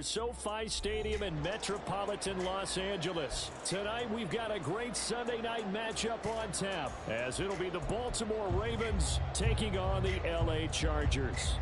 SoFi Stadium in metropolitan Los Angeles. Tonight we've got a great Sunday night matchup on tap, as it'll be the Baltimore Ravens taking on the LA Chargers.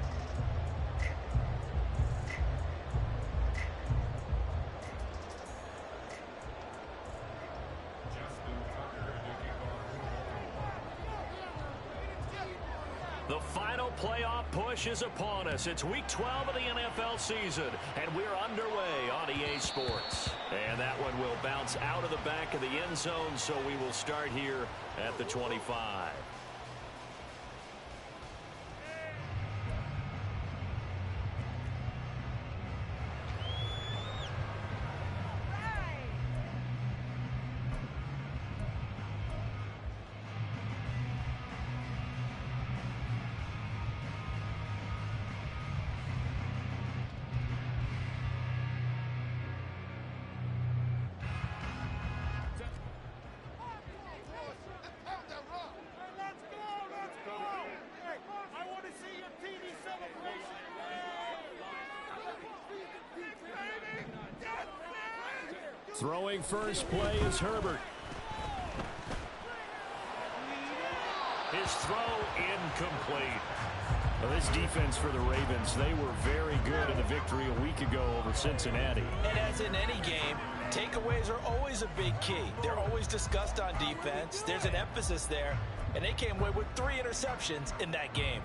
The final playoff push is upon us. It's week 12 of the NFL season, and we're underway on EA Sports. And that one will bounce out of the back of the end zone, so we will start here at the 25. Throwing first play is Herbert. His throw incomplete. Well, this defense for the Ravens, they were very good in the victory a week ago over Cincinnati. And as in any game, takeaways are always a big key. They're always discussed on defense. There's an emphasis there, and they came away with 3 interceptions in that game.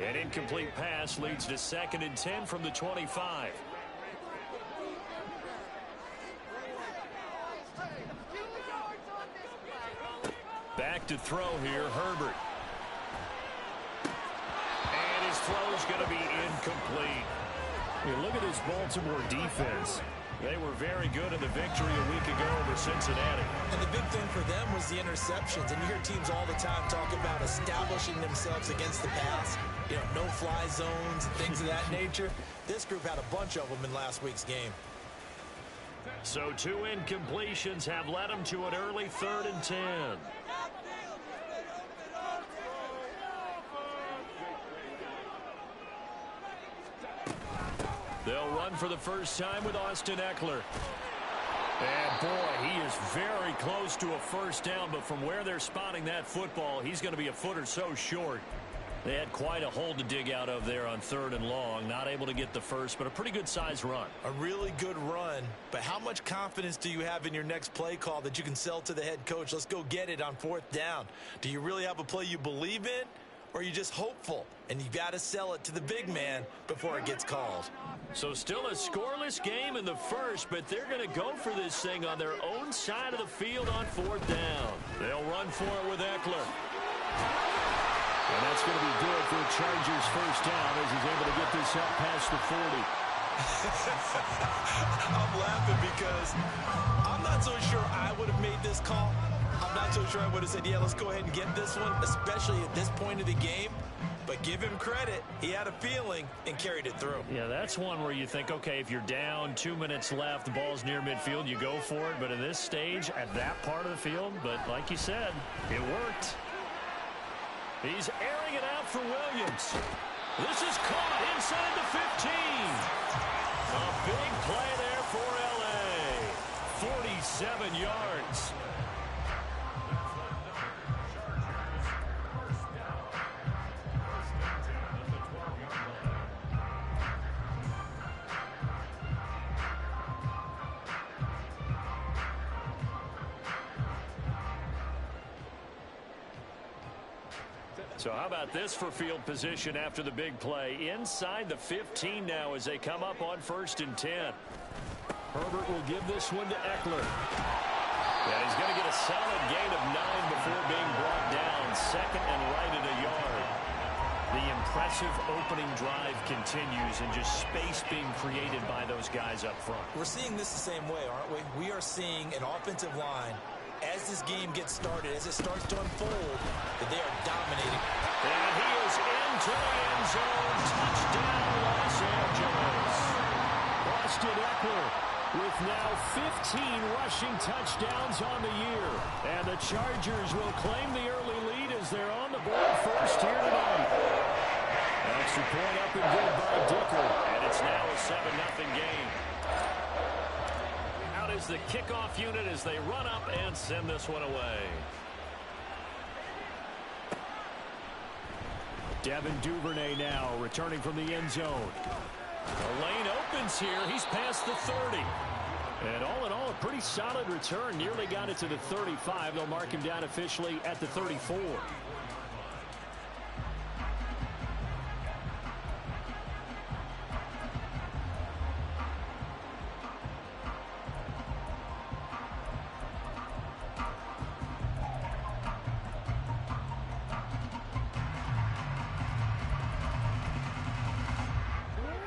An incomplete pass leads to 2nd and 10 from the 25. Back to throw here, Herbert. And his throw is going to be incomplete. Hey, look at this Baltimore defense. They were very good in the victory a week ago over Cincinnati. And the big thing for them was the interceptions. And you hear teams all the time talk about establishing themselves against the pass. You know, no-fly zones and things of that nature. This group had a bunch of them in last week's game. So 2 incompletions have led them to an early 3rd and 10. They'll run for the first time with Austin Eckler. And boy, he is very close to a first down, but from where they're spotting that football, he's going to be a foot or so short. They had quite a hole to dig out of there on 3rd and long. Not able to get the first, but a pretty good-sized run. A really good run, but how much confidence do you have in your next play call that you can sell to the head coach? Let's go get it on 4th down. Do you really have a play you believe in, or are you just hopeful? And you've got to sell it to the big man before it gets called. So still a scoreless game in the first, but they're going to go for this thing on their own side of the field on 4th down. They'll run for it with Eckler. And that's going to be good for the Chargers' first down as he's able to get this up past the 40. I'm laughing because I'm not so sure I would have made this call. I'm not so sure I would have said, yeah, let's go ahead and get this one, especially at this point of the game. But give him credit. He had a feeling and carried it through. Yeah, that's one where you think, okay, if you're down, 2 minutes left, the ball's near midfield, you go for it. But in this stage, at that part of the field, but like you said, it worked. He's airing it out for Williams. This is caught inside the 15. A big play there for LA. 47 yards. So how about this for field position after the big play? Inside the 15 now as they come up on 1st and 10. Herbert will give this one to Eckler. Yeah, he's going to get a solid gain of 9 before being brought down. 2nd and right at a yard. The impressive opening drive continues and just space being created by those guys up front. We're seeing this the same way, aren't we? We are seeing an offensive line as this game gets started, as it starts to unfold, that they are dominating. And he is into the end zone. Touchdown, Los Angeles. Austin Eckler with now 15 rushing touchdowns on the year. And the Chargers will claim the early lead as they're on the board first here tonight. Extra point up and good by Dicker. And it's now a 7-0 game. Out is the kickoff unit as they run up and send this one away. Devin Duvernay now returning from the end zone. The lane opens here. He's past the 30. And all in all, a pretty solid return. Nearly got it to the 35. They'll mark him down officially at the 34.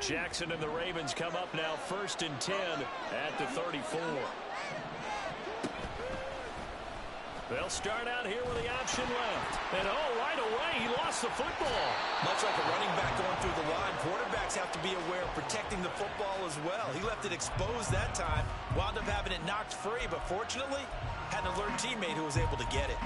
Jackson and the Ravens come up now first and 10 at the 34. They'll start out here with the option left. And right away he lost the football. Much like a running back going through the line, quarterbacks have to be aware of protecting the football as well. He left it exposed that time, wound up having it knocked free, but fortunately had an alert teammate who was able to get it.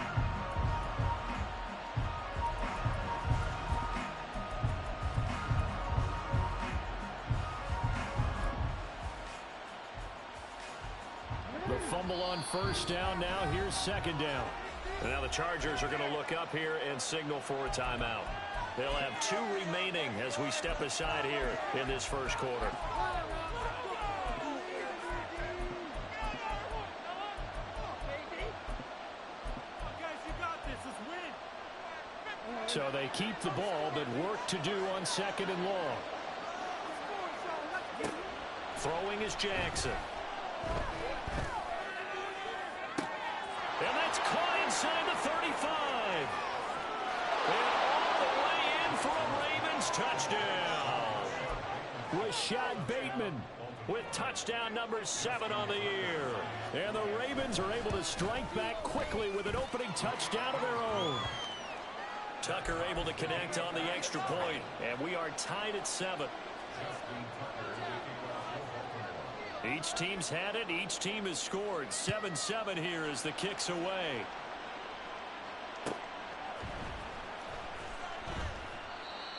The fumble on first down. Now here's second down. And now the Chargers are going to look up here and signal for a timeout. They'll have 2 remaining as we step aside here in this first quarter. So they keep the ball, but work to do on second and long. Throwing is Jackson. And that's caught inside the 35. And all the way in for a Ravens touchdown. Rashad Bateman with touchdown number 7 on the year. And the Ravens are able to strike back quickly with an opening touchdown of their own. Tucker able to connect on the extra point. And we are tied at 7. Each team's had it. Each team has scored. 7-7 here as the kick's away.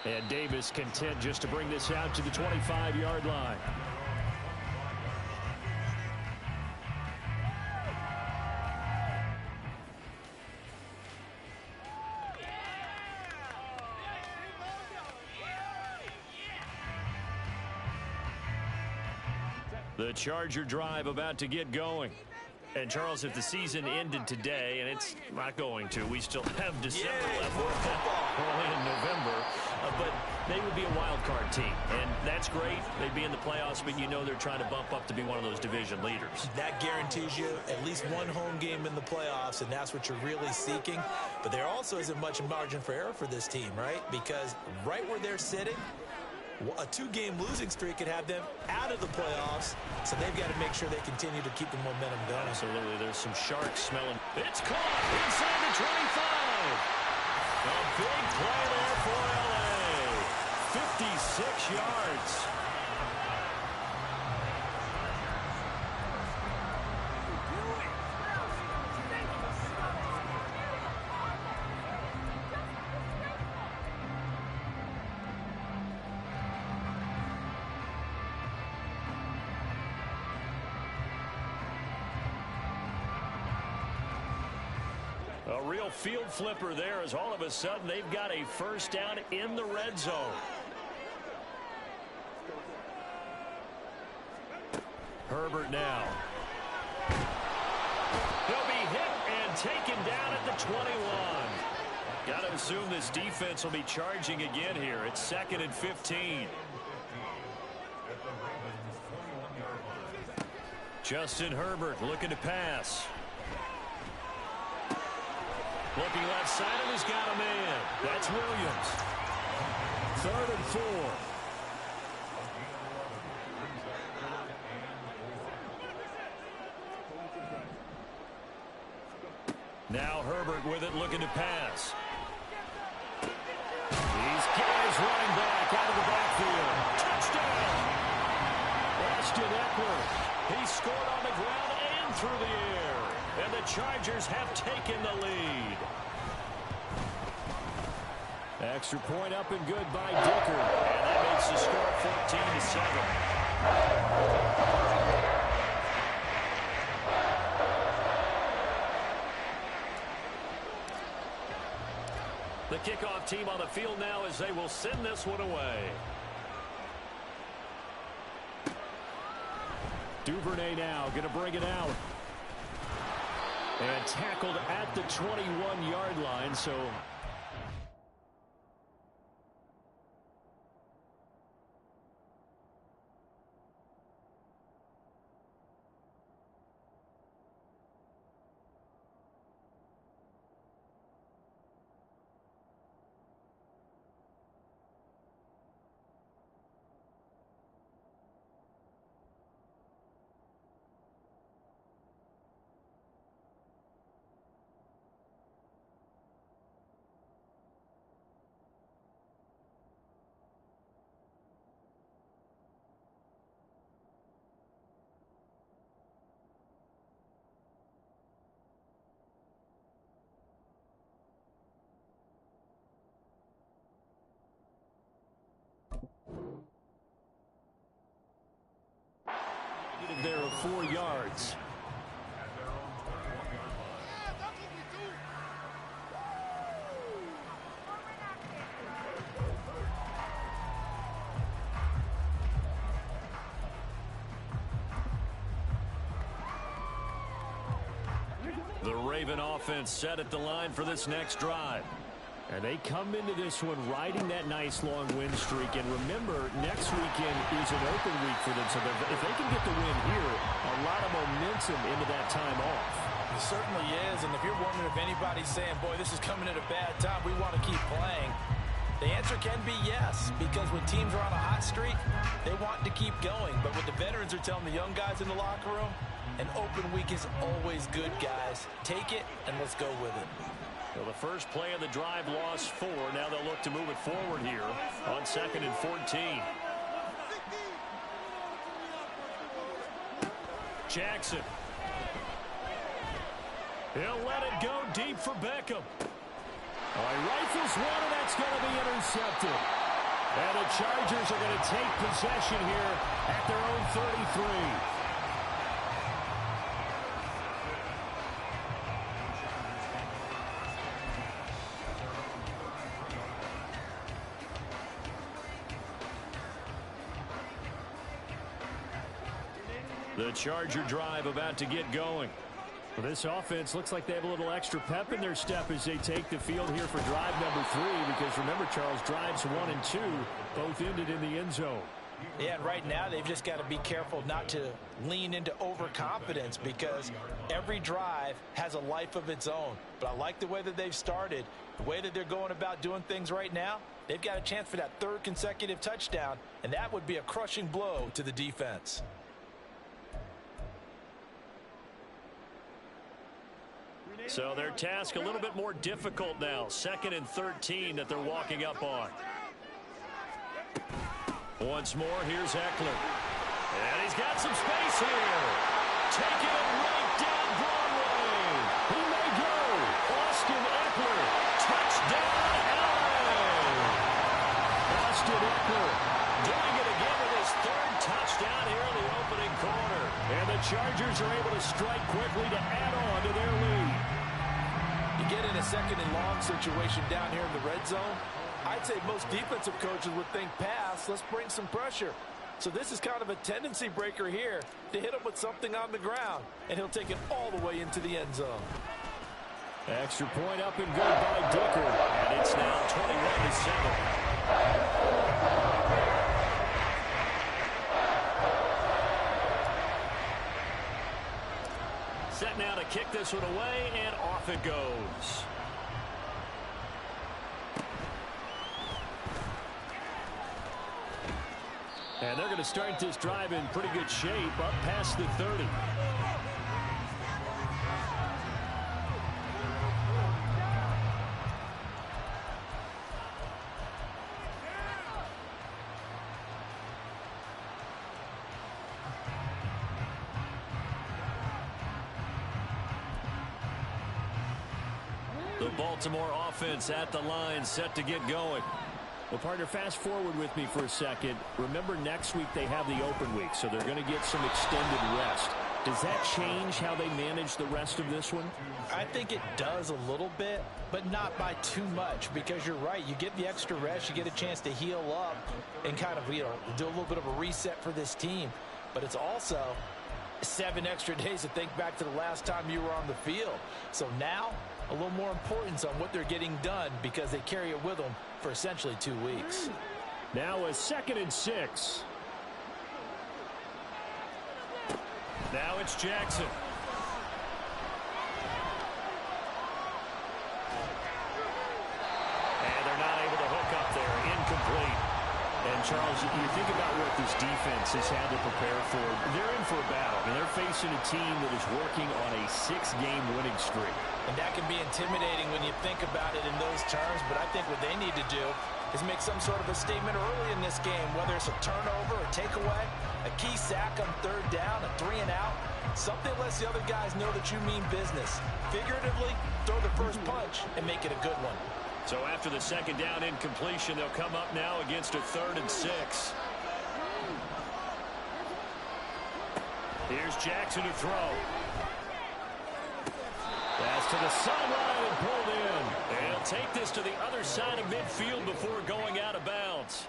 And Davis content just to bring this out to the 25-yard line. The Charger drive about to get going. And, Charles, if the season ended today, and it's not going to, we still have December left, early in November, but they would be a wild card team. And that's great. They'd be in the playoffs, but you know they're trying to bump up to be one of those division leaders. That guarantees you at least one home game in the playoffs, and that's what you're really seeking. But there also isn't much margin for error for this team, right? Because right where they're sitting, a 2-game losing streak could have them out of the playoffs, so they've got to make sure they continue to keep the momentum going. Absolutely. There's some sharks smelling. It's caught inside the 25. A big play there for L.A. 56 yards. A real field flipper there as all of a sudden they've got a first down in the red zone. Herbert now. He'll be hit and taken down at the 21. Got to assume this defense will be charging again here. It's 2nd and 15. Justin Herbert looking to pass. Looking left side, and he's got a man. That's Williams. 3rd and 4. Now Herbert with it, looking to pass. He's got his running back out of the backfield. Touchdown! A Austin Eckler. He scored on the ground and through the air. And the Chargers have taken the lead. Extra point up and good by Dicker. And that makes the score 14-7. The kickoff team on the field now as they will send this one away. Duvernay now going to bring it out. And tackled at the 21-yard line, so... There of 4 yards. The Raven offense set at the line for this next drive. And they come into this one riding that nice long win streak. And remember, next weekend is an open week for them. So if they can get the win here, a lot of momentum into that time off. It certainly is. And if you're wondering if anybody's saying, boy, this is coming at a bad time, we want to keep playing, the answer can be yes. Because when teams are on a hot streak, they want to keep going. But what the veterans are telling the young guys in the locker room, an open week is always good, guys. Take it and let's go with it. Well, the first play of the drive lost 4. Now they'll look to move it forward here on 2nd and 14. Jackson. He'll let it go deep for Beckham. He rifles one, and that's going to be intercepted. And the Chargers are going to take possession here at their own 33. The Charger drive about to get going. Well, this offense looks like they have a little extra pep in their step as they take the field here for drive number 3. Because remember, Charles, drives 1 and 2 both ended in the end zone. Yeah, and right now they've just got to be careful not to lean into overconfidence because every drive has a life of its own. But I like the way that they've started, the way that they're going about doing things right now. They've got a chance for that 3rd consecutive touchdown, and that would be a crushing blow to the defense. So their task a little bit more difficult now. 2nd and 13 that they're walking up on. Once more, here's Eckler. And he's got some space here. Taking it right down Broadway. He may go. Austin Eckler. Touchdown, LA. Austin Eckler doing it again with his 3rd touchdown here in the opening quarter. And the Chargers are able to strike quickly to add on to their lead. You get in a 2nd and long situation down here in the red zone, I'd say most defensive coaches would think pass, let's bring some pressure. So this is kind of a tendency breaker here to hit him with something on the ground, and he'll take it all the way into the end zone. Extra point up and good by Dicker, and it's now 21-7. Set now to kick this one away, and off it goes. And they're going to start this drive in pretty good shape, up past the 30. The Baltimore offense at the line, set to get going. Well, partner, fast forward with me for a second. Remember, next week they have the open week, so they're going to get some extended rest. Does that change how they manage the rest of this one? I think it does a little bit, but not by too much, because you're right. You get the extra rest, you get a chance to heal up and kind of, do a little bit of a reset for this team. But it's also 7 extra days to think back to the last time you were on the field. So now, a little more importance on what they're getting done because they carry it with them for essentially 2 weeks. Now a 2nd and 6. Now it's Jackson. And they're not able to hook up there. Incomplete. And, Charles, you think about what this defense has had to prepare for. They're in for a battle. I mean, they're facing a team that is working on a 6-game winning streak. And that can be intimidating when you think about it in those terms, but I think what they need to do is make some sort of a statement early in this game, whether it's a turnover, a takeaway, a key sack on 3rd down, a 3-and-out, something lets the other guys know that you mean business. Figuratively, throw the first punch and make it a good one. So after the 2nd down incompletion, they'll come up now against a 3rd and 6. Here's Jackson to throw. Pass to the sideline and pulled in. And he'll take this to the other side of midfield before going out of bounds.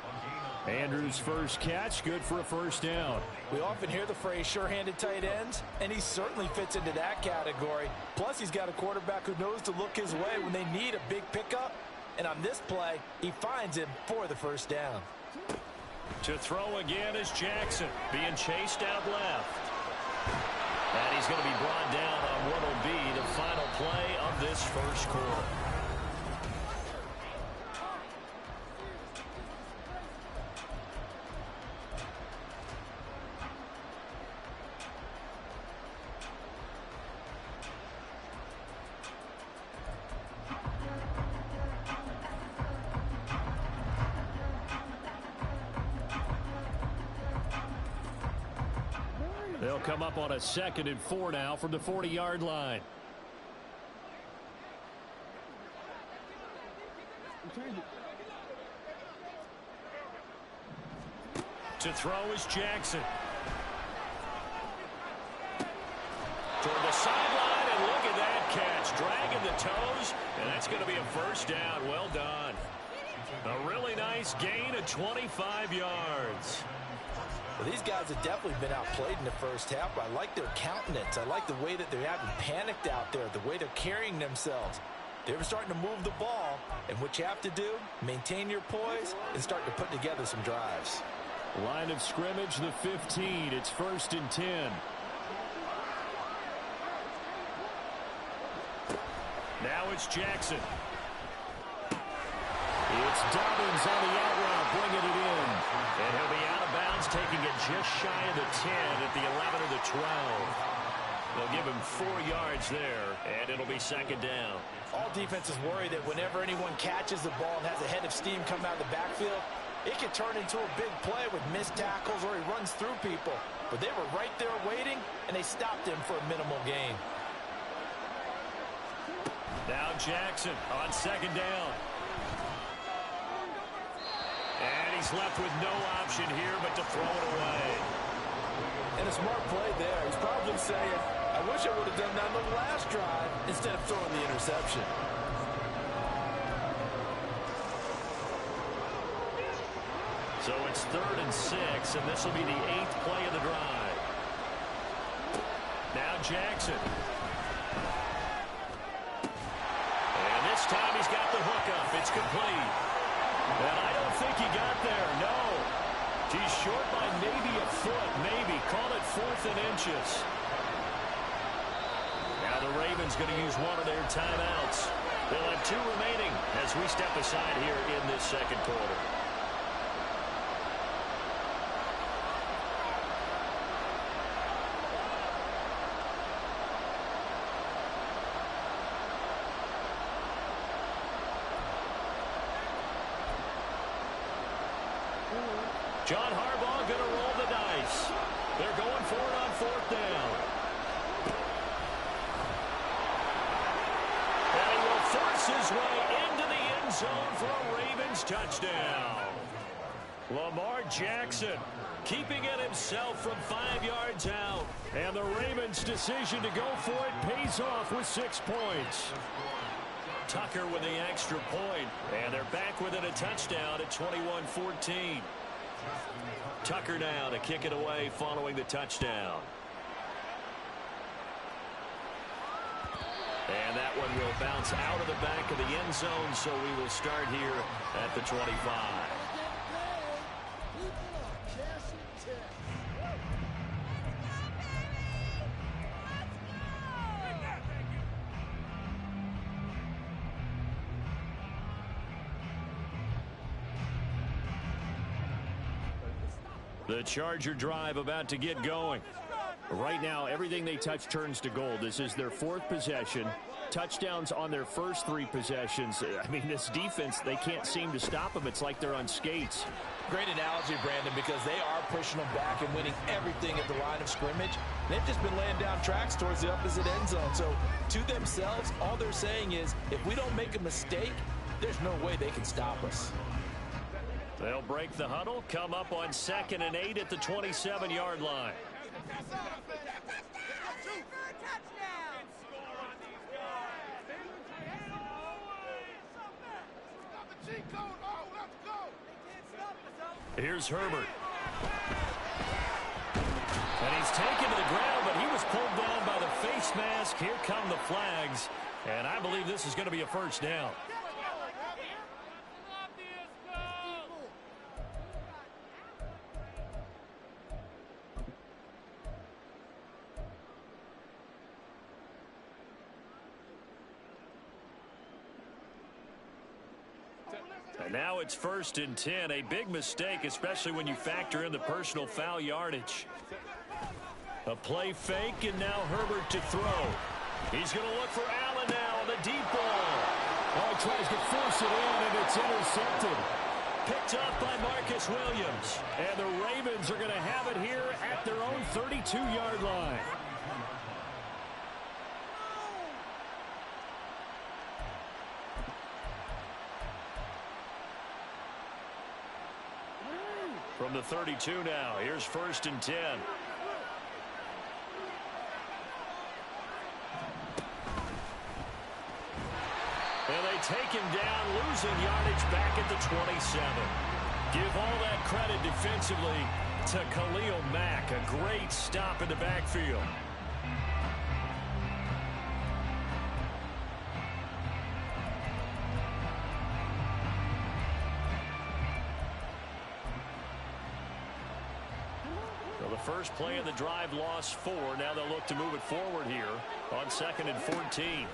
Andrews' first catch, good for a 1st down. We often hear the phrase sure-handed tight ends, and he certainly fits into that category. Plus, he's got a quarterback who knows to look his way when they need a big pickup. And on this play, he finds him for the 1st down. To throw again is Jackson, being chased out left. And he's going to be brought down on what will be the final play of this 1st quarter. They'll come up on a 2nd and 4 now from the 40-yard line. To throw is Jackson. Toward the sideline, and look at that catch. Dragging the toes, and that's going to be a 1st down. Well done. A really nice gain of 25 yards. Well, these guys have definitely been outplayed in the 1st half, but I like their countenance. I like the way that they haven't panicked out there, the way they're carrying themselves. They're starting to move the ball, and what you have to do, maintain your poise and start to put together some drives. Line of scrimmage, the 15. It's 1st and 10. Now it's Jackson. It's Dobbins on the out route, bringing it in. And he'll be out of bounds, taking it just shy of the 10 at the 11 or the 12. They'll give him 4 yards there, and it'll be 2nd down. All defenses worry that whenever anyone catches the ball and has a head of steam coming out of the backfield, it can turn into a big play with missed tackles or he runs through people. But they were right there waiting, and they stopped him for a minimal gain. Now Jackson on 2nd down. And he's left with no option here but to throw it away. And a smart play there. He's probably saying, I wish I would have done that on the last drive instead of throwing the interception. So it's 3rd and 6, and this will be the 8th play of the drive. Now Jackson. And this time he's got the hookup. It's complete. And I don't think he got there, no. He's short by maybe a foot, maybe. Call it 4th and inches. Now the Ravens going to use one of their timeouts. They'll have 2 remaining as we step aside here in this 2nd quarter. John Harbaugh going to roll the dice. They're going for it on 4th down. And he will force it touchdown. Lamar Jackson keeping it himself from 5 yards out. And the Ravens' decision to go for it pays off with 6 points. Tucker with the extra point. And they're back within a touchdown at 21-14. Tucker now to kick it away following the touchdown. And that one will bounce out of the back of the end zone, so we will start here at the 25. The Charger drive about to get going. Right now, everything they touch turns to gold. This is their 4th possession. Touchdowns on their first 3 possessions. I mean, this defense, they can't seem to stop them. It's like they're on skates. Great analogy, Brandon, because they are pushing them back and winning everything at the line of scrimmage. They've just been laying down tracks towards the opposite end zone. So, to themselves, all they're saying is, if we don't make a mistake, there's no way they can stop us. They'll break the huddle, come up on 2nd and 8 at the 27-yard line. Here's Herbert. And he's taken to the ground, but he was pulled down by the face mask. Here come the flags. And I believe this is going to be a first down. And now it's 1st and 10. A big mistake, especially when you factor in the personal foul yardage. A play fake, and now Herbert to throw. He's going to look for Allen now on the deep ball. Oh, he tries to force it in, and it's intercepted. Picked up by Marcus Williams. And the Ravens are going to have it here at their own 32-yard line. From the 32 now, here's 1st and 10. And they take him down, losing yardage back at the 27. Give all that credit defensively to Khalil Mack. A great stop in the backfield. First play of the drive, lost 4. Now they'll look to move it forward here on 2nd and 14.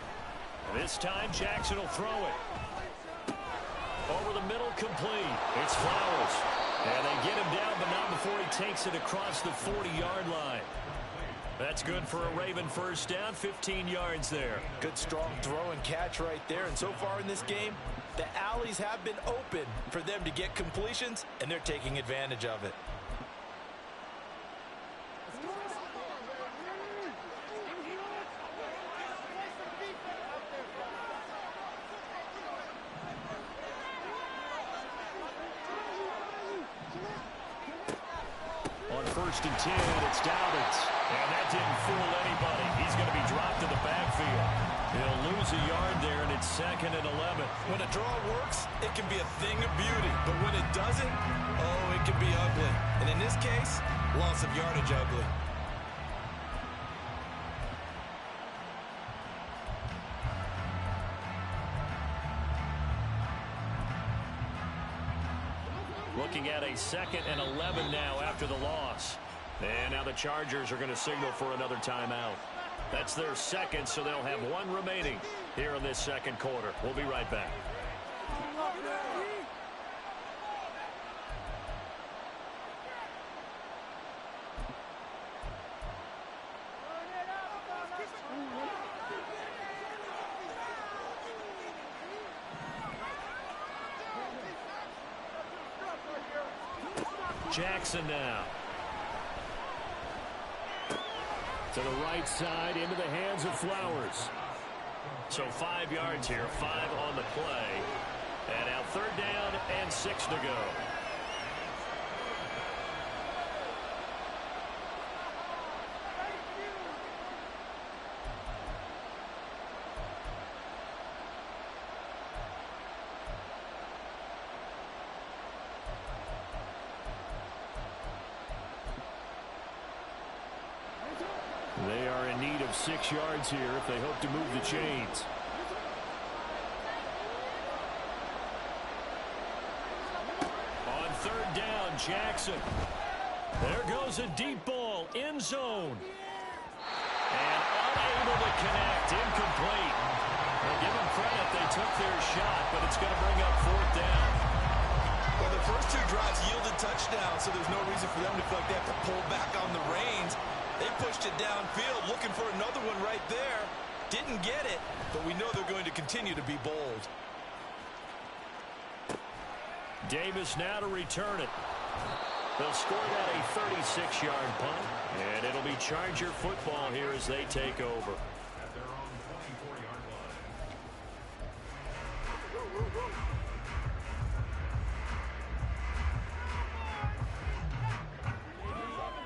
This time Jackson will throw it. Over the middle, complete. It's Flowers. And they get him down, but not before he takes it across the 40-yard line. That's good for a Raven first down, 15 yards there. Good strong throw and catch right there. And so far in this game, the alleys have been open for them to get completions, and they're taking advantage of it. On 1st and 10, it's Dobbins. And that didn't fool anybody. He's going to be dropped in the backfield. He'll lose a yard there, and it's 2nd and 11. When a draw works, it can be a thing of beauty. But when it doesn't, oh, it can be ugly. And in this case, loss of yardage ugly. Looking at a 2nd and 11 now after the loss. And now the Chargers are going to signal for another timeout. That's their 2nd, so they'll have 1 remaining here in this 2nd quarter. We'll be right back. Jackson now. To the right side, into the hands of Flowers. So 5 yards here, 5 on the play. And now 3rd down and 6 to go. They are in need of 6 yards here if they hope to move the chains. On 3rd down, Jackson. There goes a deep ball, end zone. And unable to connect, incomplete. Well, give them credit, they took their shot, but it's going to bring up 4th down. Well, the first 2 drives yielded touchdowns, so there's no reason for them to feel like they have to pull back on the reins. They pushed it downfield, looking for another one right there. Didn't get it, but we know they're going to continue to be bold. Davis now to return it. They'll score that a 36-yard punt, and it'll be Charger football here as they take over.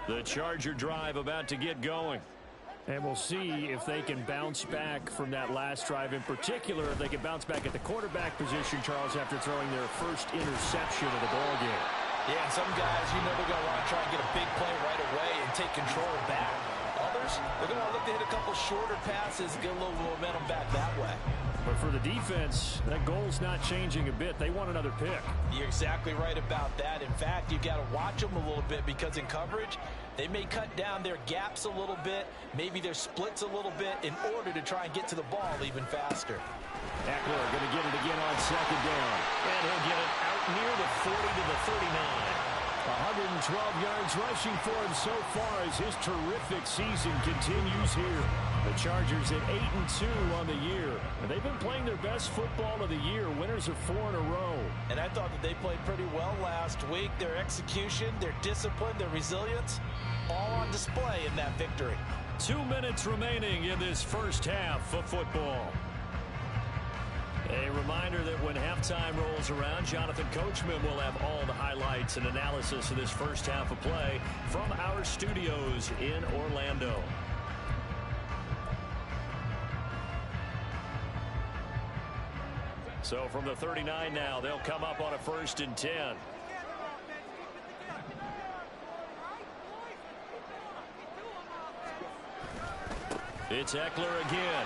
The Charger drive about to get going. And we'll see if they can bounce back from that last drive in particular. If they can bounce back at the quarterback position, Charles, after throwing their first interception of the ballgame. Yeah, and some guys, you know they're going to want to try and get a big play right away and take control back. Others, they're going to look to hit a couple shorter passes, get a little momentum back that way. But for the defense, that goal's not changing a bit. They want another pick. You're exactly right about that. In fact, you've got to watch them a little bit because in coverage, they may cut down their gaps a little bit, maybe their splits a little bit in order to try and get to the ball even faster. Eckler going to get it again on 2nd down. And he'll get it out near the 40 to the 39. 112 yards rushing for him so far as his terrific season continues here. The Chargers at 8-2 on the year. And they've been playing their best football of the year. Winners of 4 in a row. And I thought that they played pretty well last week. Their execution, their discipline, their resilience, all on display in that victory. 2 minutes remaining in this first half of football. A reminder that when halftime rolls around, Jonathan Coachman will have all the highlights and analysis of this first half of play from our studios in Orlando. So from the 39 now, they'll come up on a 1st and 10. It's Eckler again.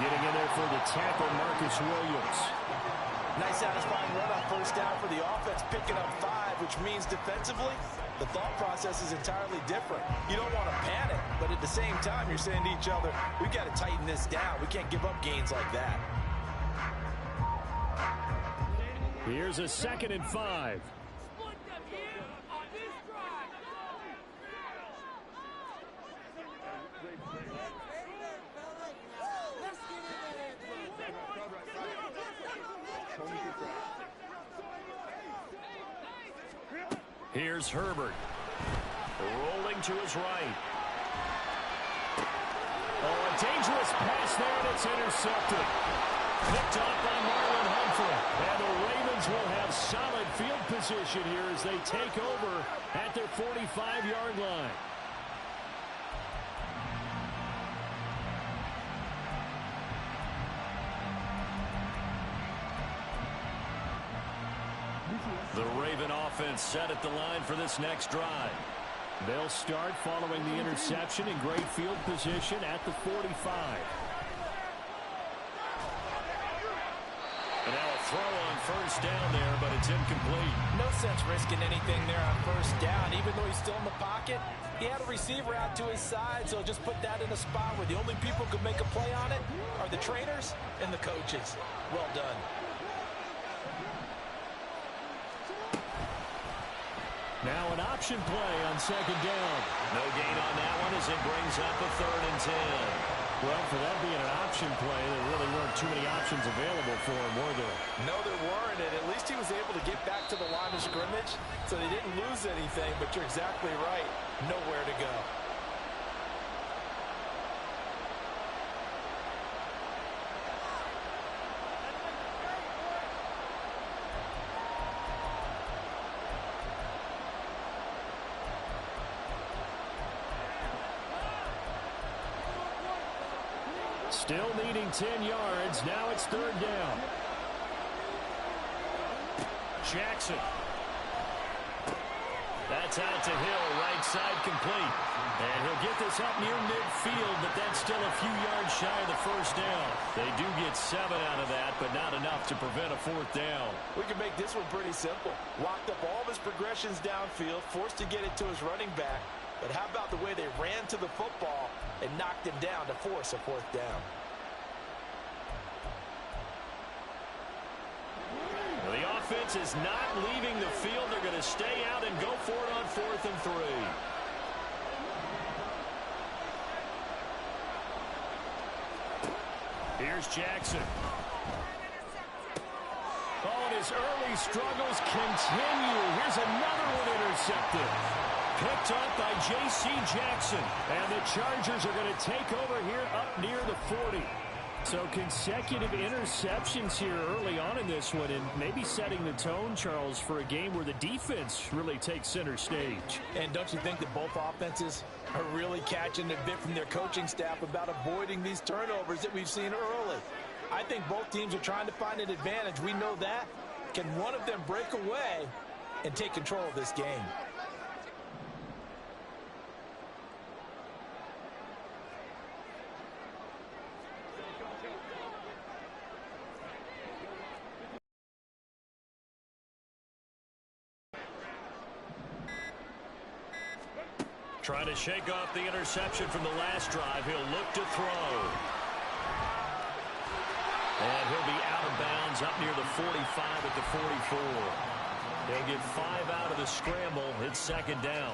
Getting in there for the tackle, Marcus Williams. Nice satisfying run on 1st down for the offense, picking up 5, which means defensively, the thought process is entirely different. You don't want to panic, but at the same time, you're saying to each other, we've got to tighten this down. We can't give up gains like that. Here's a 2nd and 5. Here's Herbert. Rolling to his right. Oh, a dangerous pass there, and it's intercepted. Picked off by Marlon Humphrey. And the Ravens will have solid field position here as they take over at their 45-yard line. The Raven offense set at the line for this next drive. They'll start following the interception in great field position at the 45. And now a throw on 1st down there, but it's incomplete. No sense risking anything there on 1st down. Even though he's still in the pocket, he had a receiver out to his side, so just put that in a spot where the only people who could make a play on it are the trainers and the coaches. Well done. Now an option play on 2nd down. No gain on that one as it brings up a 3rd and 10. Well, for that being an option play, there really weren't too many options available for him, were there? No, there weren't, and at least he was able to get back to the line of scrimmage, so they didn't lose anything, but you're exactly right. Nowhere to go. Still needing 10 yards. Now it's third down. Jackson. That's out to Hill, right side complete. And he'll get this up near midfield, but that's still a few yards shy of the first down. They do get 7 out of that, but not enough to prevent a fourth down. We can make this one pretty simple. Locked up all of his progressions downfield, forced to get it to his running back. But how about the way they ran to the football and knocked him down to force a fourth down? Well, the offense is not leaving the field. They're going to stay out and go for it on 4th and 3. Here's Jackson. Oh, and his early struggles continue. Here's another one intercepted. Picked up by J.C. Jackson. And the Chargers are going to take over here up near the 40. So consecutive interceptions here early on in this one, and maybe setting the tone, Charles, for a game where the defense really takes center stage. And don't you think that both offenses are really catching a bit from their coaching staff about avoiding these turnovers that we've seen early? I think both teams are trying to find an advantage. We know that. Can one of them break away and take control of this game? Trying to shake off the interception from the last drive. He'll look to throw. And he'll be out of bounds up near the 45 at the 44. They'll get 5 out of the scramble. It's second down.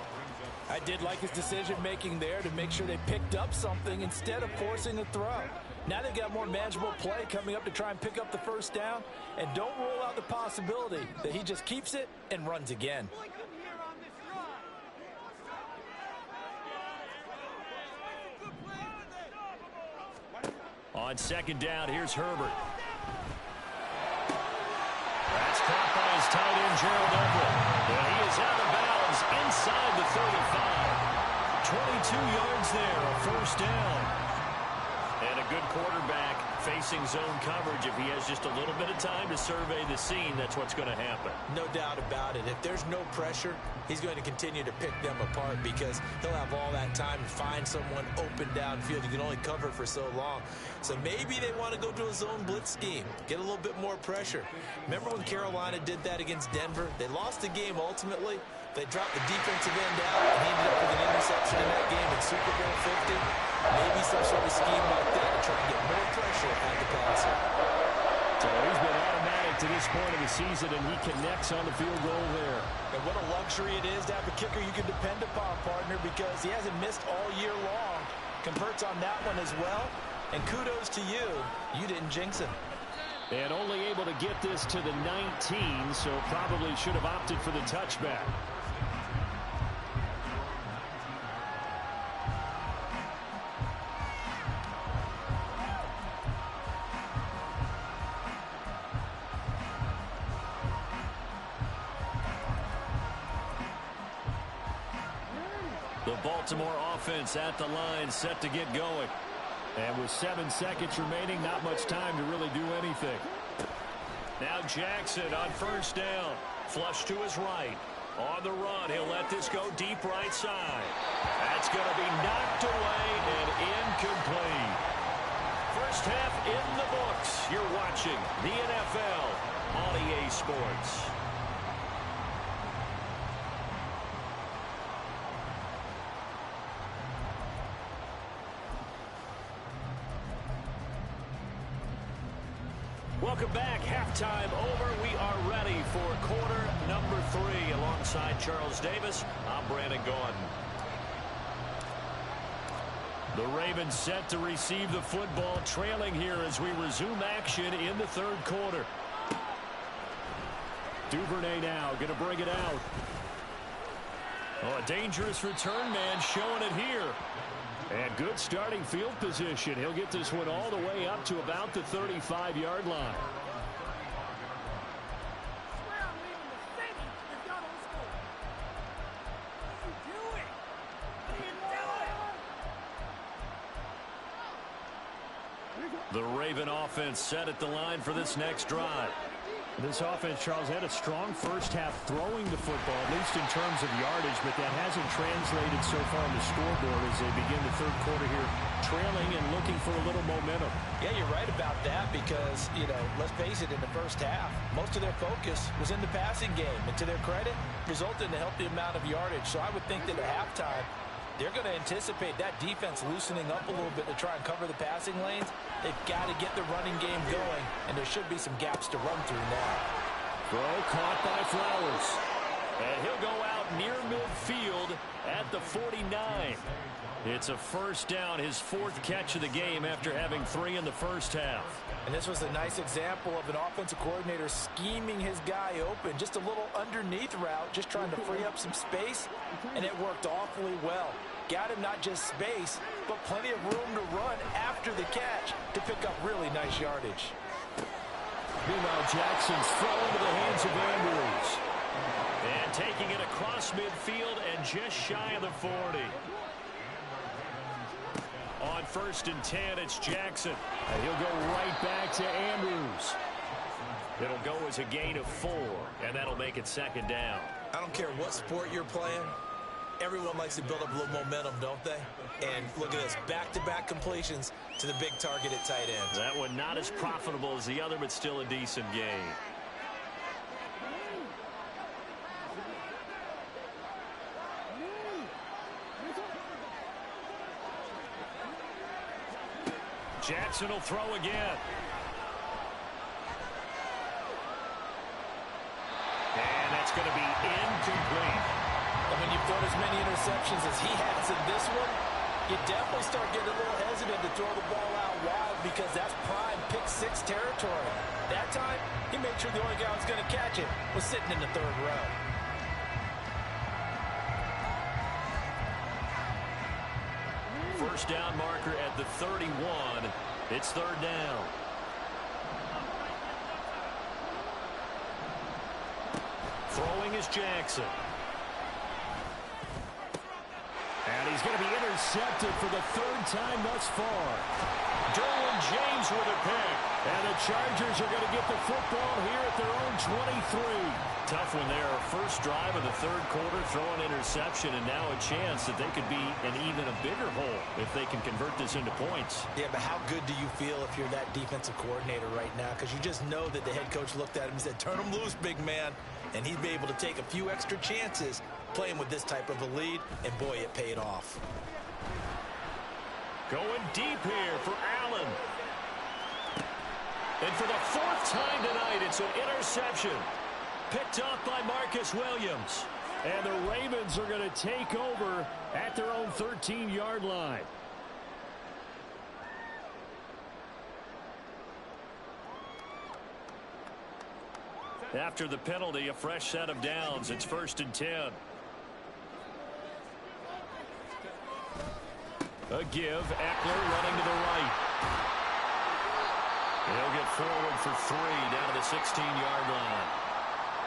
I did like his decision-making there to make sure they picked up something instead of forcing a throw. Now they've got more manageable play coming up to try and pick up the first down. And don't rule out the possibility that he just keeps it and runs again. On second down, here's Herbert. That's caught by his tight end, Gerald Everett. And he is out of bounds inside the 35. 22 yards there, a first down. And a good quarterback facing zone coverage. If he has just a little bit of time to survey the scene, that's what's going to happen. No doubt about it. If there's no pressure, he's going to continue to pick them apart because he'll have all that time to find someone open downfield. You can only cover for so long. So maybe they want to go to a zone blitz scheme, get a little bit more pressure. Remember when Carolina did that against Denver? They lost the game ultimately. They dropped the defensive end out and ended up with an interception in that game in Super Bowl 50. Maybe some sort of scheme like that to try and get more pressure at the passer. So he's been automatic to this point of the season, and he connects on the field goal there. And what a luxury it is to have a kicker you can depend upon, partner, because he hasn't missed all year long. Converts on that one as well. And kudos to you. You didn't jinx him. And only able to get this to the 19, so probably should have opted for the touchback. The Baltimore offense at the line, set to get going. And with 7 seconds remaining, not much time to really do anything. Now Jackson on first down. Flush to his right. On the run, he'll let this go deep right side. That's going to be knocked away and incomplete. First half in the books. You're watching the NFL on EA Sports. Welcome back. Halftime over. We are ready for quarter number 3. Alongside Charles Davis, I'm Brandon Gordon. The Ravens set to receive the football, trailing here as we resume action in the third quarter. Duvernay now going to bring it out. Oh, a dangerous return man showing it here. And good starting field position. He'll get this one all the way up to about the 35-yard line. The Raven offense set at the line for this next drive. This offense, Charles, had a strong first half throwing the football, at least in terms of yardage, but that hasn't translated so far on the scoreboard as they begin the third quarter here, trailing and looking for a little momentum. Yeah, you're right about that because, let's face it, in the first half, most of their focus was in the passing game. And to their credit, resulted in a healthy amount of yardage. So I would think that at halftime, they're going to anticipate that defense loosening up a little bit to try and cover the passing lanes. They've got to get the running game going, and there should be some gaps to run through now. Throw caught by Flowers. And he'll go out near midfield at the 49. It's a first down, his fourth catch of the game after having 3 in the first half. And this was a nice example of an offensive coordinator scheming his guy open. Just a little underneath route, just trying to free up some space, and it worked awfully well. Got him not just space, but plenty of room to run after the catch to pick up really nice yardage. Meanwhile, Jackson's throw into the hands of Andrews. And taking it across midfield and just shy of the 40. On 1st and 10, it's Jackson. And he'll go right back to Andrews. It'll go as a gain of 4, and that'll make it 2nd down. I don't care what sport you're playing. Everyone likes to build up a little momentum, don't they? And look at this, back-to-back completions to the big target at tight end. That one not as profitable as the other, but still a decent gain. Jackson will throw again. And that's going to be incomplete. And when you've thrown as many interceptions as he has in this one, you definitely start getting a little hesitant to throw the ball out wide because that's prime pick 6 territory. That time, he made sure the only guy who was going to catch it was sitting in the 3rd row. First down marker at the 31. It's 3rd down. Throwing is Jackson. And he's going to be intercepted for the 3rd time thus far. Derwin James with a pick. And the Chargers are going to get the football here at their own 23. Tough one there. First drive of the 3rd quarter, throw an interception, and now a chance that they could be in even a bigger hole if they can convert this into points. Yeah, but how good do you feel if you're that defensive coordinator right now? Because you just know that the head coach looked at him and said, turn him loose, big man. And he'd be able to take a few extra chances playing with this type of a lead, and boy, it paid off. Going deep here for Allen. And for the 4th time tonight, it's an interception. Picked off by Marcus Williams. And the Ravens are going to take over at their own 13-yard line. After the penalty, a fresh set of downs. It's 1st and 10. A give. Eckler running to the right. He'll get forward for 3 down to the 16-yard line.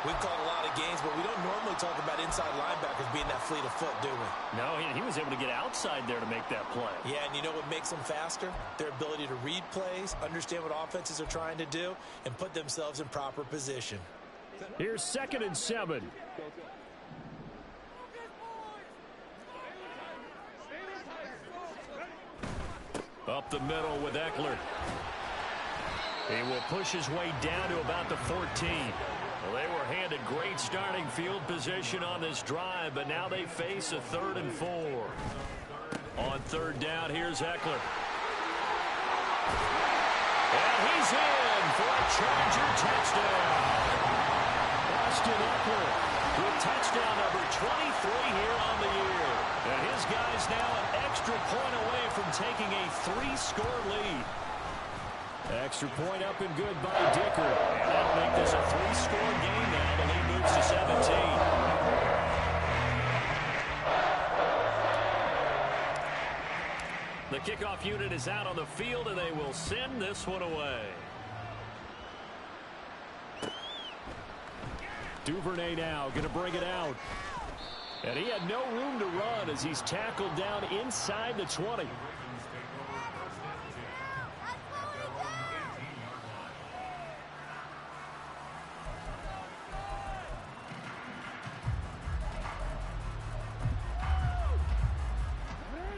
We've called a lot of games, but we don't normally talk about inside linebackers being that fleet of foot, do we? No, he was able to get outside there to make that play. Yeah, and you know what makes them faster? Their ability to read plays, understand what offenses are trying to do, and put themselves in proper position. Here's 2nd and 7. Up the middle with Eckler. He will push his way down to about the 14. Well, they were handed great starting field position on this drive, but now they face a 3rd and 4. On 3rd down, here's Eckler. And he's in for a Charger touchdown. Austin Eckler with touchdown number 23 here on the year. And his guy's now an extra point away from taking a 3-score lead. Extra point up and good by Dicker. And that'll make this a 3-score game now. The lead moves to 17. The kickoff unit is out on the field, and they will send this one away. Duvernay now going to bring it out. And he had no room to run as he's tackled down inside the 20.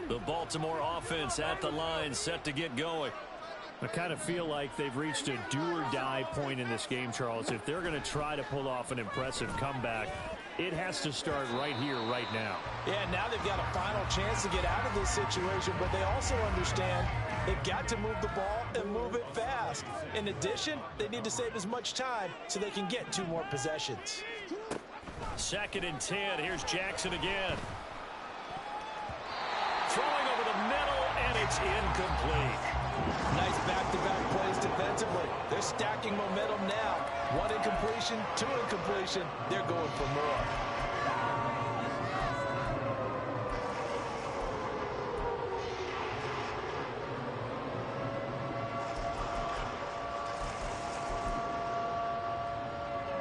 The Baltimore offense at the line, set to get going. I kind of feel like they've reached a do-or-die point in this game, Charles. If they're going to try to pull off an impressive comeback, it has to start right here, right now. Yeah, now they've got a final chance to get out of this situation, but they also understand they've got to move the ball and move it fast. In addition, they need to save as much time so they can get 2 more possessions. 2nd and 10. Here's Jackson again. Throwing over the middle, and it's incomplete. Nice back-to-back plays defensively. They're stacking momentum now. 1 incompletion, 2 incompletion. They're going for more.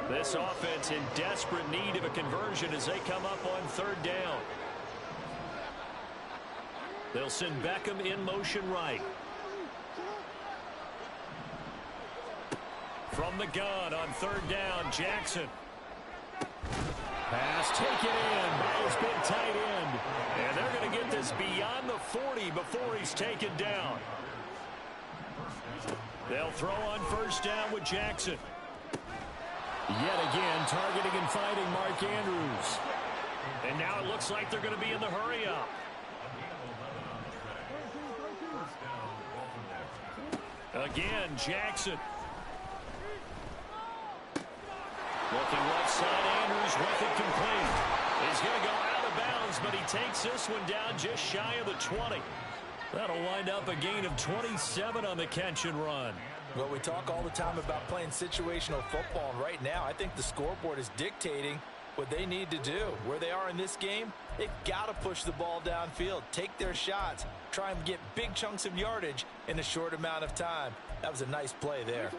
This offense in desperate need of a conversion as they come up on 3rd down. They'll send Beckham in motion right. From the gun on 3rd down, Jackson. Pass taken in by his big tight end. And they're going to get this beyond the 40 before he's taken down. They'll throw on 1st down with Jackson. Yet again, targeting and finding Mark Andrews. And now it looks like they're going to be in the hurry-up. Again, Jackson. Looking left side, Andrews with it complete. He's going to go out of bounds, but he takes this one down just shy of the 20. That'll wind up a gain of 27 on the catch and run. Well, we talk all the time about playing situational football, and right now I think the scoreboard is dictating what they need to do. Where they are in this game, they've got to push the ball downfield, take their shots, try and get big chunks of yardage in a short amount of time. That was a nice play there.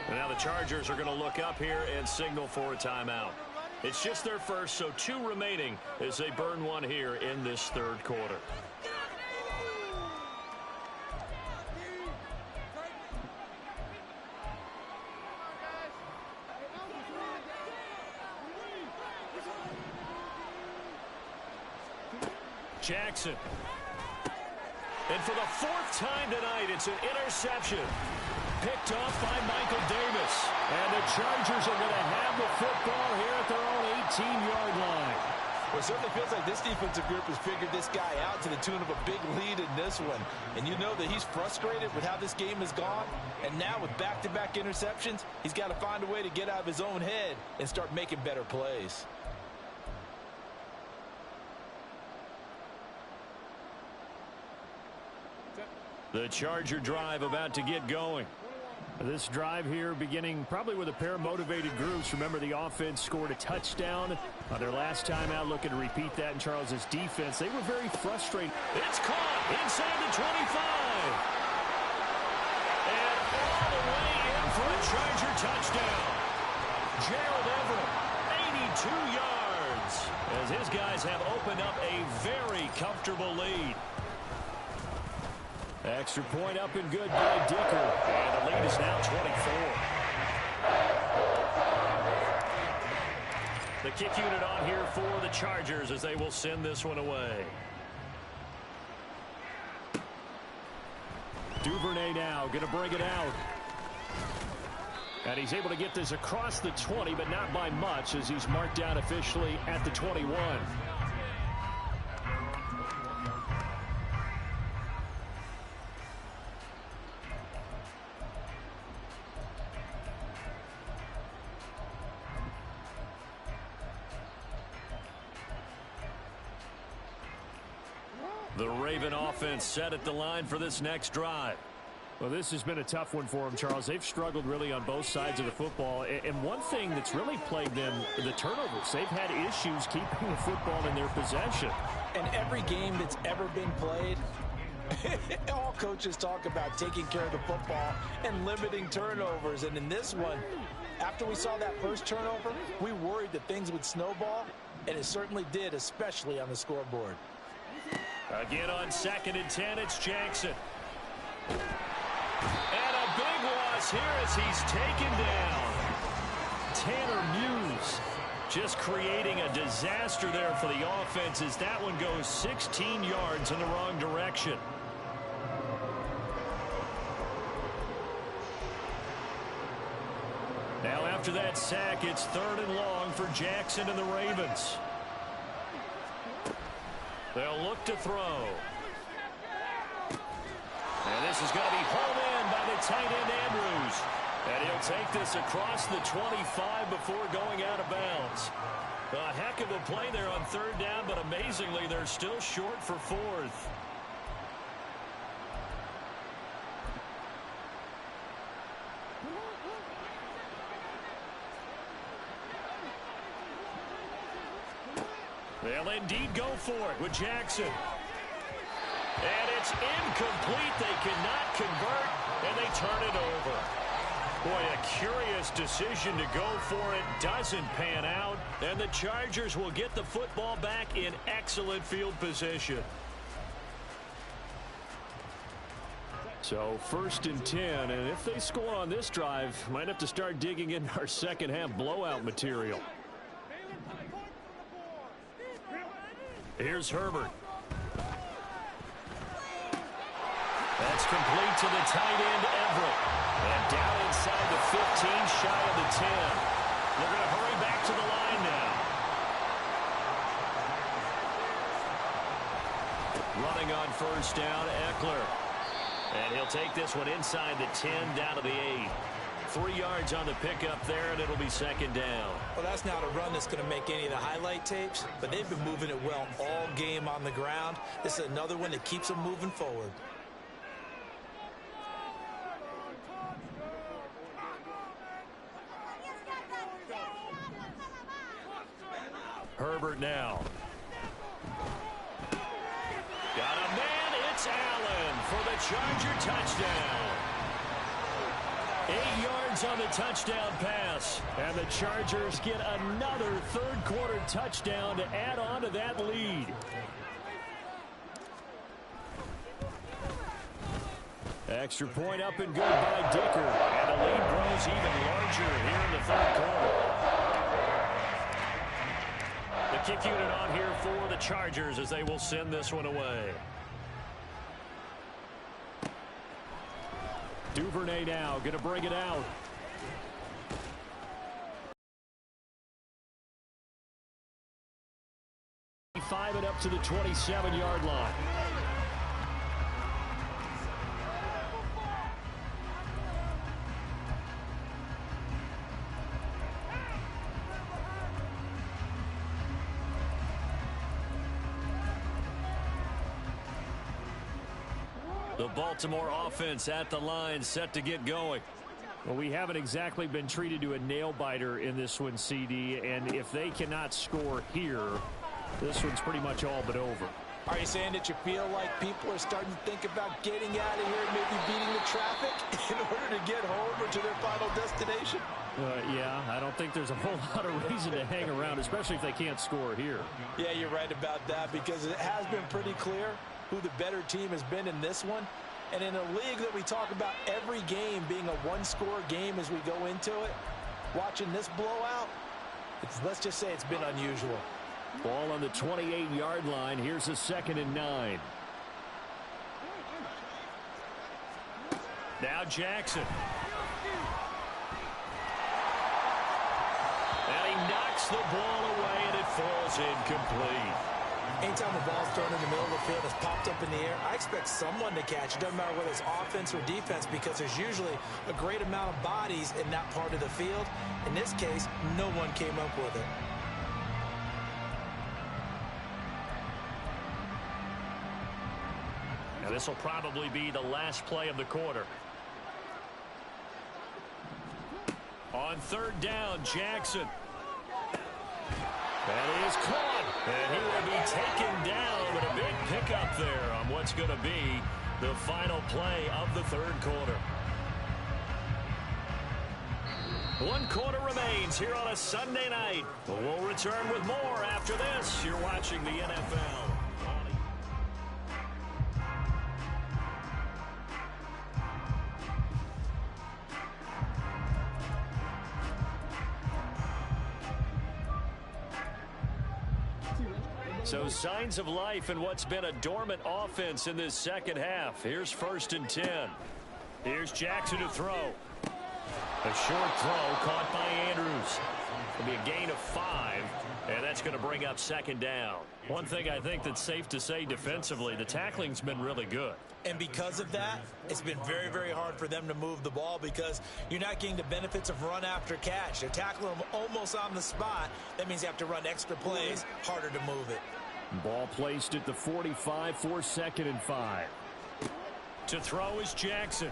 And now the Chargers are going to look up here and signal for a timeout. It's just their first, so 2 remaining as they burn one here in this 3rd quarter. Jackson. And for the 4th time tonight, it's an interception. Picked off by Michael Davis. And the Chargers are going to have the football here at their own 18-yard line. Well, it certainly feels like this defensive group has figured this guy out to the tune of a big lead in this one. And you know that he's frustrated with how this game has gone. And now with back-to-back interceptions, he's got to find a way to get out of his own head and start making better plays. The Charger drive about to get going. This drive here beginning probably with a pair of motivated groups. Remember, the offense scored a touchdown on their last time out, looking to repeat that in Charles's defense. They were very frustrated. It's caught inside the 25. And all the way in for a Charger touchdown. Gerald Everett, 82 yards, as his guys have opened up a very comfortable lead. Extra point up and good by Dicker. And the lead is now 24. The kick unit on here for the Chargers as they will send this one away. Duvernay now going to bring it out. And he's able to get this across the 20, but not by much as he's marked down officially at the 21. The Raven offense set at the line for this next drive. Well, this has been a tough one for them, Charles. They've struggled really on both sides of the football. And one thing that's really plagued them, the turnovers. They've had issues keeping the football in their possession. And every game that's ever been played, all coaches talk about taking care of the football and limiting turnovers. And in this one, after we saw that first turnover, we worried that things would snowball, and it certainly did, especially on the scoreboard. Again on 2nd and 10, it's Jackson. And a big loss here as he's taken down. Tanner Muse Just creating a disaster there for the offense as that one goes 16 yards in the wrong direction. Now after that sack, it's 3rd and long for Jackson and the Ravens. They'll look to throw. And this is going to be hauled in by the tight end Andrews. And he'll take this across the 25 before going out of bounds. A heck of a play there on 3rd down, but amazingly, they're still short for 4th. They'll indeed go for it with Jackson. And it's incomplete. They cannot convert, and they turn it over. Boy, a curious decision to go for it. Doesn't pan out, and the Chargers will get the football back in excellent field position. So 1st and 10, and if they score on this drive, might have to start digging in our second half blowout material. Here's Herbert. That's complete to the tight end, Everett. And down inside the 15, shy of the 10. They're going to hurry back to the line now. Running on 1st down, Eckler. And he'll take this one inside the 10, down to the 8. 3 yards on the pickup there, and it'll be 2nd down. Well, that's not a run that's going to make any of the highlight tapes, but they've been moving it well all game on the ground. This is another one that keeps them moving forward. Herbert now. Got a man. It's Allen for the Charger touchdown. 8 yards on the touchdown pass. And the Chargers get another 3rd quarter touchdown to add on to that lead. Extra point up and good by Dicker. And the lead grows even larger here in the 3rd quarter. The kick unit on here for the Chargers as they will send this one away. Duvernay now going to bring it out. Five it up to the 27-yard line. The Baltimore offense at the line, set to get going. Well, we haven't exactly been treated to a nail-biter in this one, CD, and if they cannot score here, this one's pretty much all but over. Are you saying that you feel like people are starting to think about getting out of here and maybe beating the traffic in order to get home or to their final destination? Yeah, I don't think there's a whole lot of reason to hang around, especially if they can't score here. Yeah, you're right about that, because it has been pretty clear who the better team has been in this one. And in a league that we talk about every game being a one-score game as we go into it, watching this blowout, let's just say it's been unusual. Ball on the 28-yard line. Here's a 2nd and 9. Now Jackson. And he knocks the ball away, and it falls incomplete. Anytime a ball's thrown in the middle of the field, it's popped up in the air, I expect someone to catch it. Doesn't matter whether it's offense or defense, because there's usually a great amount of bodies in that part of the field. In this case, no one came up with it. Now this will probably be the last play of the quarter. On 3rd down, Jackson. And he is caught, and he will be taken down, but a big pickup there on what's going to be the final play of the 3rd quarter. 1 quarter remains here on a Sunday night. We'll return with more after this. You're watching the NFL. So signs of life in what's been a dormant offense in this second half. Here's 1st and 10. Here's Jackson to throw. A short throw caught by Andrews. It'll be a gain of 5, and that's going to bring up 2nd down. One thing I think that's safe to say defensively, the tackling's been really good. And because of that, it's been very, very hard for them to move the ball because you're not getting the benefits of run after catch. They're tackling them almost on the spot. That means you have to run extra plays, harder to move it. Ball placed at the 45 for 2nd and 5. To throw is Jackson.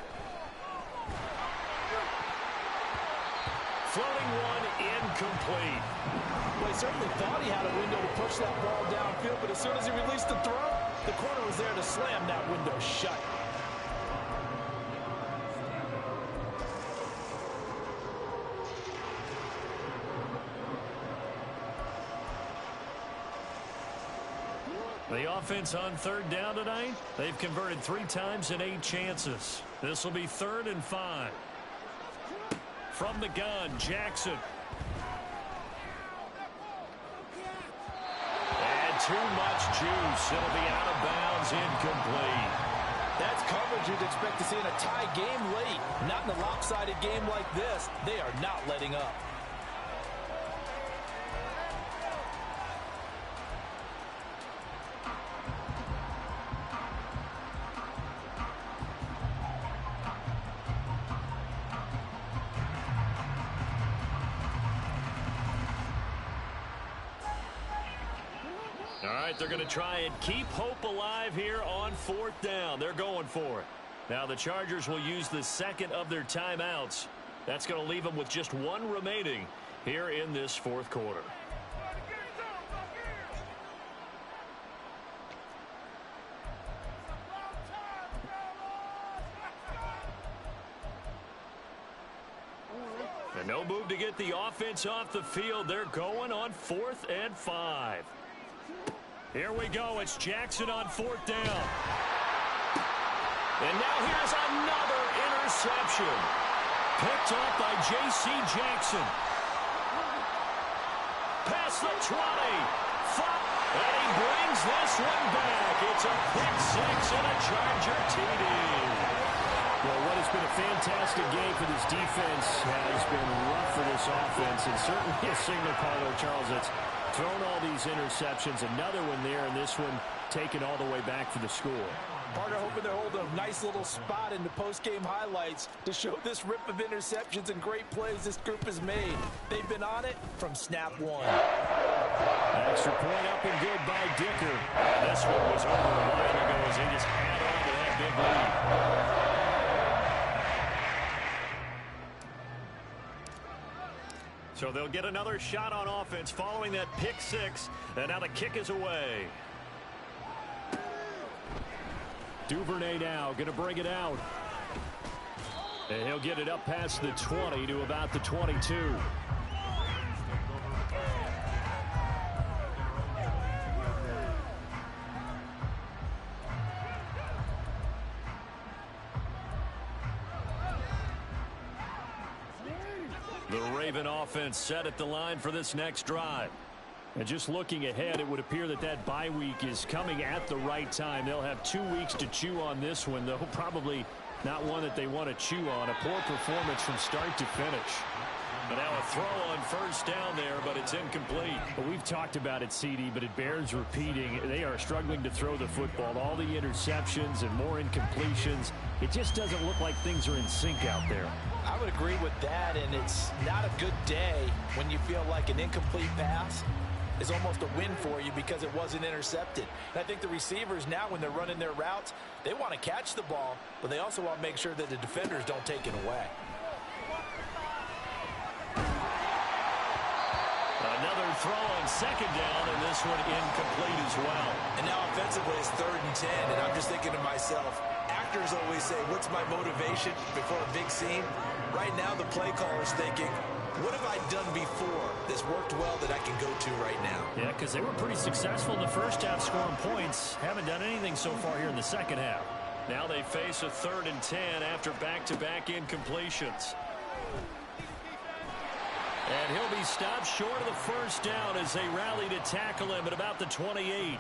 Floating one, incomplete. Well, he certainly thought he had a window to push that ball downfield, but as soon as he released the throw, the corner was there to slam that window shut. The offense on 3rd down tonight, they've converted 3 times in 8 chances. This will be 3rd and 5. From the gun, Jackson. And too much juice. It'll be out of bounds, incomplete. That's coverage you'd expect to see in a tie game late. Not in a lopsided game like this. They are not letting up. All right, they're going to try and keep hope alive here on 4th down. They're going for it. Now the Chargers will use the 2nd of their timeouts. That's going to leave them with just 1 remaining here in this 4th quarter. And no move to get the offense off the field. They're going on 4th and 5. Here we go. It's Jackson on 4th down. And now here's another interception. Picked up by J.C. Jackson. Past the 20. And he brings this one back. It's a pick 6 and a Charger TD. Well, what has been a fantastic game for this defense has been rough for this offense, and certainly a signal caller, Charles, that's thrown all these interceptions. Another one there, and this one taken all the way back for the score. Partner hoping they're holding a nice little spot in the post-game highlights to show this rip of interceptions and great plays this group has made. They've been on it from snap 1. Extra point up and good by Dicker. This one was over a while ago as he just had on to that big lead. So they'll get another shot on offense following that pick 6. And now the kick is away. Duvernay now going to bring it out. And he'll get it up past the 20 to about the 22. The Raven offense set at the line for this next drive. And just looking ahead, it would appear that that bye week is coming at the right time. They'll have 2 weeks to chew on this one, though probably not one that they want to chew on. A poor performance from start to finish. And now a throw on 1st down there, but it's incomplete. Well, we've talked about it, CD, but it bears repeating. They are struggling to throw the football. All the interceptions and more incompletions. It just doesn't look like things are in sync out there. I would agree with that, and it's not a good day when you feel like an incomplete pass is almost a win for you because it wasn't intercepted. And I think the receivers now, when they're running their routes, they want to catch the ball, but they also want to make sure that the defenders don't take it away. Another throw on 2nd down, and this one incomplete as well. And now offensively it's 3rd and 10, and I'm just thinking to myself, actors always say, what's my motivation before a big scene? Right now the play caller's thinking, what have I done before that's worked well that I can go to right now? Yeah, because they were pretty successful in the first half scoring points. Haven't done anything so far here in the second half. Now they face a 3rd and 10 after back-to-back incompletions. And he'll be stopped short of the first down as they rally to tackle him at about the 28.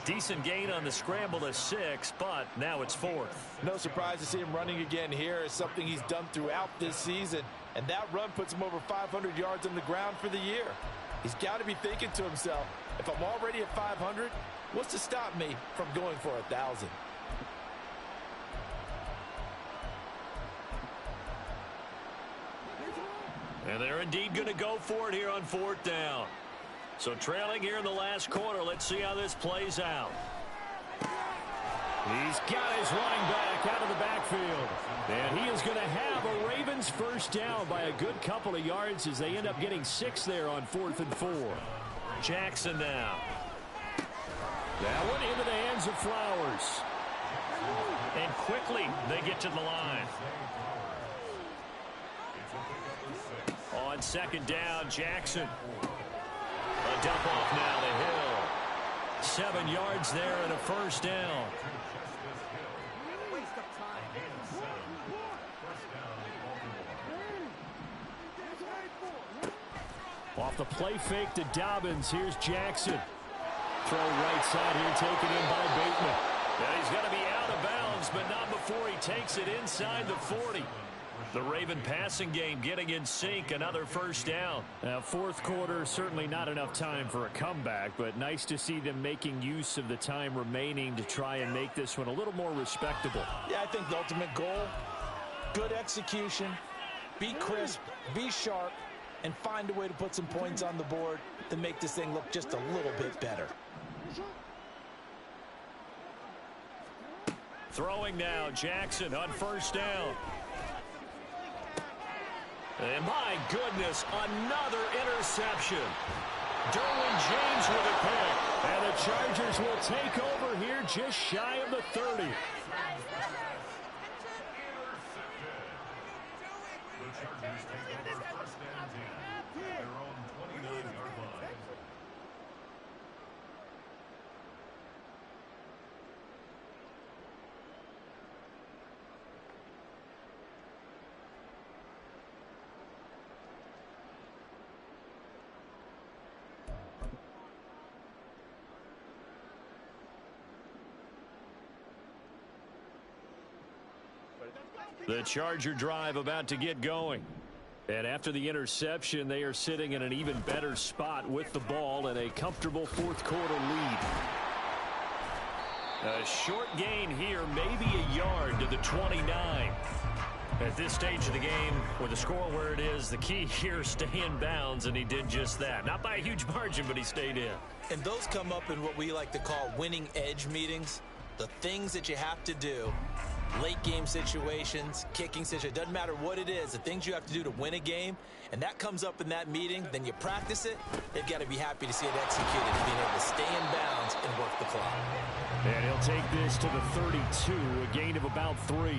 Decent gain on the scramble to 6, but now it's 4th. No surprise to see him running again here. It's something he's done throughout this season. And that run puts him over 500 yards on the ground for the year. He's got to be thinking to himself, if I'm already at 500, what's to stop me from going for 1,000? And they're indeed going to go for it here on 4th down. So trailing here in the last quarter, let's see how this plays out. He's got his running back out of the backfield. And he is going to have a Ravens first down by a good couple of yards as they end up getting 6 there on 4th and 4. Jackson now. That one into the hands of Flowers. And quickly they get to the line. On 2nd down, Jackson. A dump off now to Hill. 7 yards there and a first down. Off the play fake to Dobbins. Here's Jackson. Throw right side here taken in by Bateman. And he's going to be out of bounds, but not before he takes it inside the 40. The Raven passing game getting in sync, another first down. Now, 4th quarter, certainly not enough time for a comeback, but nice to see them making use of the time remaining to try and make this one a little more respectable. Yeah, I think the ultimate goal, good execution, be crisp, be sharp, and find a way to put some points on the board to make this thing look just a little bit better. Throwing now, Jackson on first down. And my goodness, another interception. Derwin James with a pick. And the Chargers will take over here just shy of the 30. The Charger drive about to get going. And after the interception, they are sitting in an even better spot with the ball and a comfortable 4th quarter lead. A short gain here, maybe a yard to the 29. At this stage of the game, with the score where it is, the key here, stay in bounds, and he did just that. Not by a huge margin, but he stayed in. And those come up in what we like to call winning edge meetings. The things that you have to do, late game situations, kicking situations, doesn't matter what it is, the things you have to do to win a game, and that comes up in that meeting, then you practice it, they've got to be happy to see it executed, being able to stay in bounds and work the clock. And he'll take this to the 32, a gain of about 3.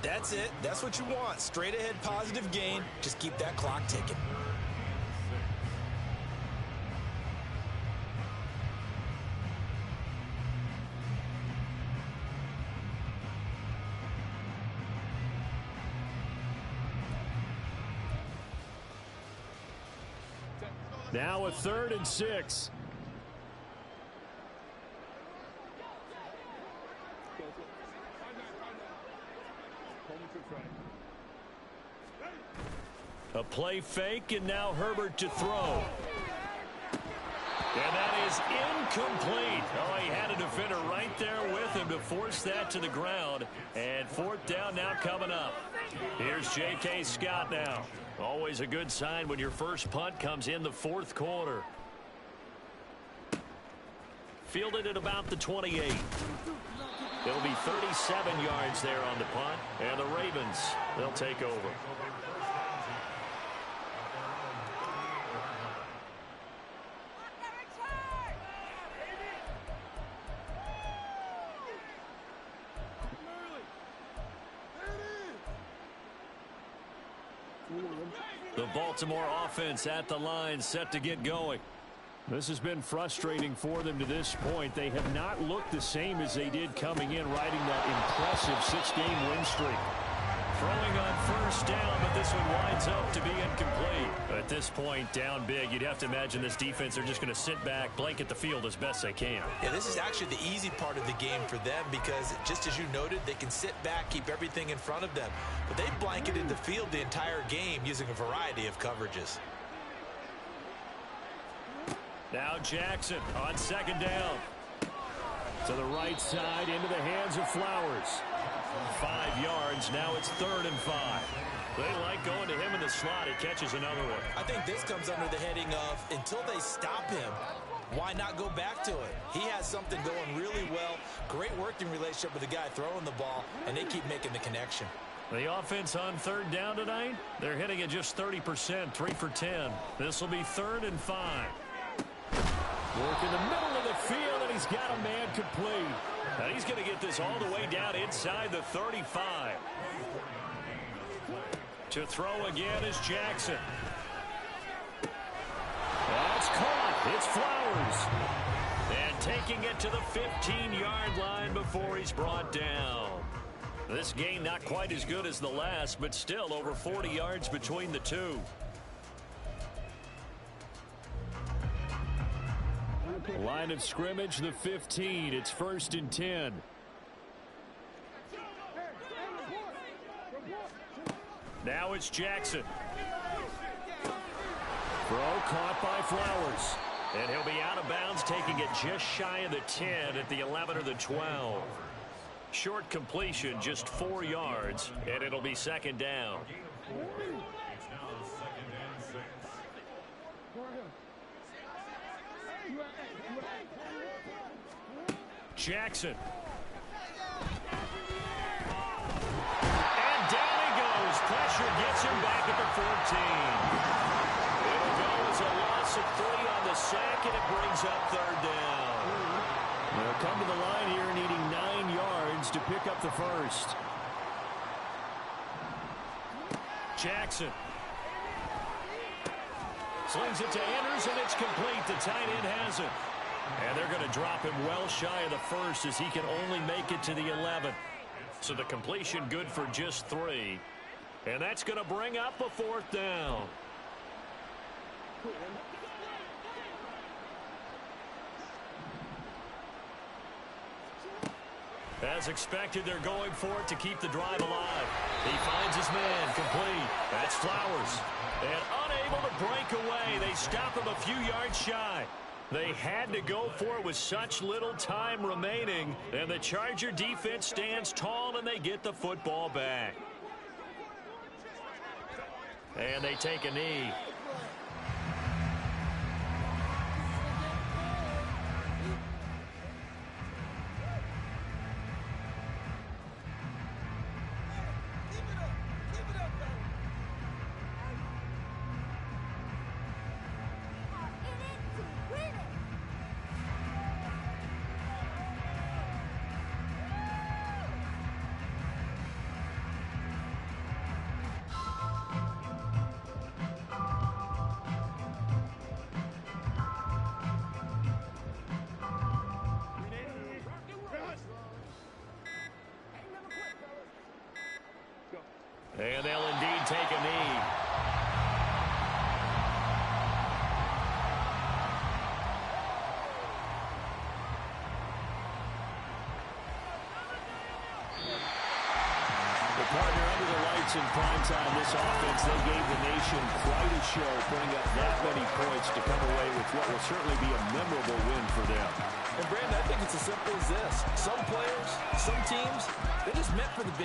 That's it. That's what you want. Straight ahead positive gain. Just keep that clock ticking. Now a 3rd and 6. A play fake, and now Herbert to throw. And that is incomplete. Oh, he had a defender right there with him to force that to the ground. And 4th down now coming up. Here's J.K. Scott now. Always a good sign when your first punt comes in the 4th quarter. Fielded at about the 28. It'll be 37 yards there on the punt. And the Ravens, they'll take over. The Baltimore offense at the line, set to get going. This has been frustrating for them to this point. They have not looked the same as they did coming in, riding that impressive 6-game win streak. Throwing on first down, but this one winds up to be incomplete. At this point, down big, you'd have to imagine this defense are just going to sit back, blanket the field as best they can. Yeah, this is actually the easy part of the game for them because, just as you noted, they can sit back, keep everything in front of them. But they've blanketed the field the entire game using a variety of coverages. Now Jackson on second down. To the right side, into the hands of Flowers. 5 yards, now it's 3rd and 5. They like going to him in the slot. He catches another one. I think this comes under the heading of, until they stop him, why not go back to it? He has something going really well. Great working relationship with the guy throwing the ball, and they keep making the connection. The offense on 3rd down tonight, they're hitting at just 30%, 3 for 10. This will be 3rd and 5. Work in the middle of the field, and he's got a man complete. And he's going to get this all the way down inside the 35. To throw again is Jackson. That's caught. It's Flowers. And taking it to the 15-yard line before he's brought down. This game not quite as good as the last, but still over 40 yards between the two. Line of scrimmage, the 15. It's 1st and 10. Now it's Jackson. Throw caught by Flowers. And he'll be out of bounds, taking it just shy of the 10 at the 11 or the 12. Short completion, just 4 yards, and it'll be 2nd down. Jackson. And down he goes. Pressure gets him back at the 14. It'll go as a loss of 3 on the sack, and it brings up 3rd down. They'll come to the line here needing 9 yards to pick up the first. Jackson. Slings it to Anderson, and it's complete. The tight end has it. And they're going to drop him well shy of the first as he can only make it to the 11. So the completion good for just 3. And that's going to bring up a 4th down. As expected, they're going for it to keep the drive alive. He finds his man, complete. That's Flowers. And unable to break away. They stop him a few yards shy. They had to go for it with such little time remaining. And the Charger defense stands tall, and they get the football back. And they take a knee. And they'll indeed take a knee. The partner under the lights in primetime, this offense, they gave the nation quite a show, putting up that many points to come away with what will certainly be a memorable win for them. And Brandon, I think it's as simple as this. Some players, some teams, they're just meant for the big